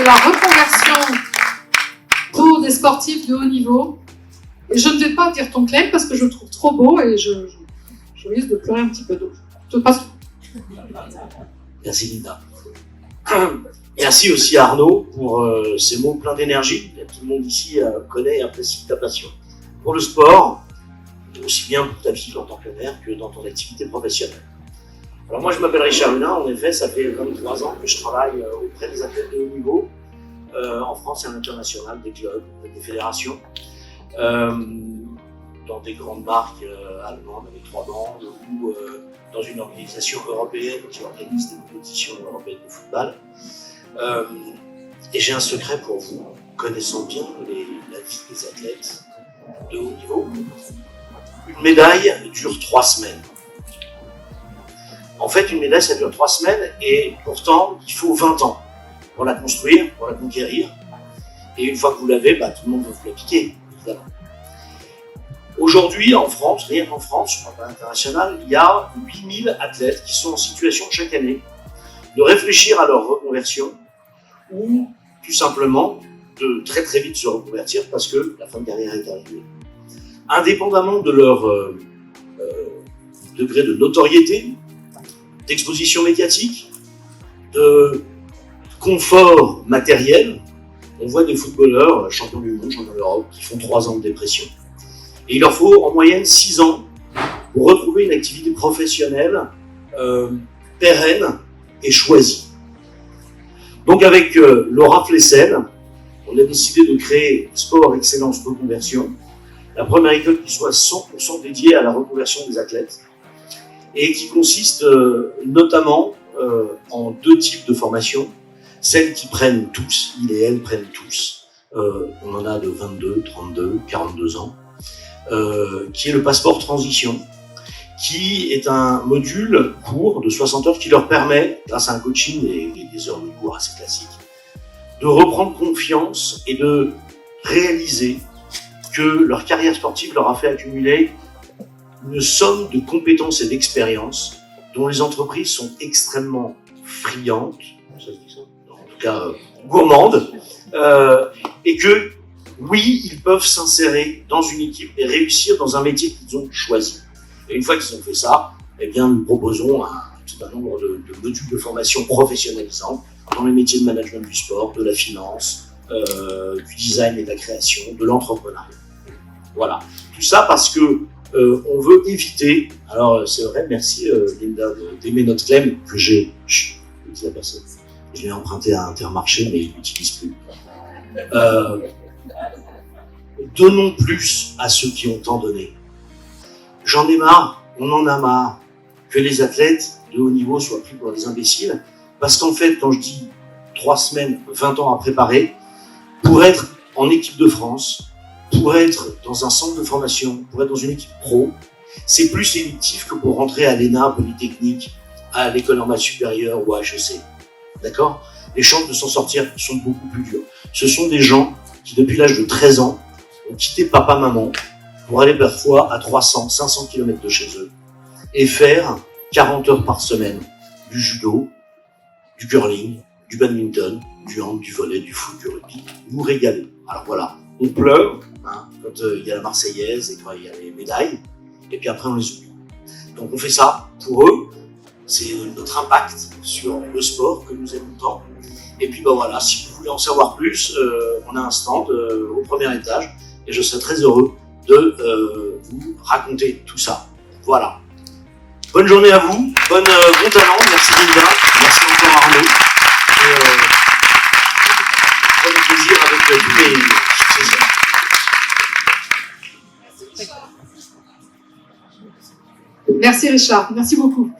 la reconversion pour des sportifs de haut niveau. Et je ne vais pas dire ton claim parce que je le trouve trop beau et je risque de pleurer un petit peu d'eau. Je te passe. Merci Linda. Merci aussi Arnaud pour ces mots pleins d'énergie. Tout le monde ici connaît et apprécie ta passion pour le sport, aussi bien pour ta vie en tant que mère que dans ton activité professionnelle. Alors moi je m'appelle Richard Hunin, en effet ça fait 23 ans que je travaille auprès des athlètes de haut niveau en France et à l'international, des clubs, des fédérations, dans des grandes marques allemandes avec 3 bandes ou dans une organisation européenne qui organise des compétitions européennes de football. Et j'ai un secret pour vous, connaissant bien la vie des athlètes de haut niveau. Une médaille dure 3 semaines. En fait, une médaille, ça dure 3 semaines et pourtant, il faut 20 ans pour la construire, pour la conquérir. Et une fois que vous l'avez, tout le monde va vous la piquer, évidemment. Aujourd'hui, en France, rien qu'en France, je ne parle pas international, il y a 8000 athlètes qui sont en situation chaque année de réfléchir à leur reconversion ou tout simplement de très très vite se reconvertir parce que la fin de carrière est arrivée. Indépendamment de leur degré de notoriété, d'exposition médiatique, de confort matériel, on voit des footballeurs, champions du monde, champions d'Europe, qui font 3 ans de dépression. Et il leur faut en moyenne 6 ans pour retrouver une activité professionnelle pérenne et choisie. Donc avec Laura Flessel, on a décidé de créer Sport Excellence Reconversion, la première école qui soit 100% dédiée à la reconversion des athlètes et qui consiste notamment en 2 types de formations. Celles qui prennent tous, il et elle prennent tous, on en a de 22, 32, 42 ans, qui est le passeport transition, qui est un module court de 60 heures qui leur permet, grâce à un coaching et des heures de cours assez classiques, de reprendre confiance et de réaliser que leur carrière sportive leur a fait accumuler une somme de compétences et d'expériences dont les entreprises sont extrêmement friandes, ça se dit ça ? En tout cas gourmandes, et que oui, ils peuvent s'insérer dans une équipe et réussir dans un métier qu'ils ont choisi. Et une fois qu'ils ont fait ça, eh bien, nous proposons un certain nombre de modules de formation professionnalisants dans les métiers de management du sport, de la finance, du design et de la création, de l'entrepreneuriat. Voilà. Tout ça parce que on veut éviter. Alors c'est vrai, merci Linda d'aimer notre claim que j'ai. Je dis la personne. Je l'ai emprunté à Intermarché, mais il l'utilise plus. Donnons plus à ceux qui ont tant donné. J'en ai marre, on en a marre, que les athlètes de haut niveau soient pris pour des imbéciles, parce qu'en fait, quand je dis 3 semaines, 20 ans à préparer, pour être en équipe de France, pour être dans un centre de formation, pour être dans une équipe pro, c'est plus sélectif que pour rentrer à l'ENA, Polytechnique, à l'école normale supérieure ou à HEC. D'accord ? Les chances de s'en sortir sont beaucoup plus dures. Ce sont des gens qui, depuis l'âge de 13 ans, ont quitté papa-maman pour aller parfois à 300, 500 km de chez eux et faire 40 heures par semaine du judo, du curling, du badminton, du hand, du volley, du foot, du rugby. Vous régalez. Alors voilà, on pleure quand il y a la Marseillaise et quand il y a les médailles, et puis après on les oublie. Donc on fait ça pour eux, c'est notre impact sur le sport que nous aimons tant. Et puis voilà, si vous voulez en savoir plus, on a un stand au premier étage et je serai très heureux de vous raconter tout ça. Voilà. Bonne journée à vous, bon talent, merci Linda, merci encore Arnaud. Et bon plaisir avec tous les successeurs. Merci Richard, merci beaucoup.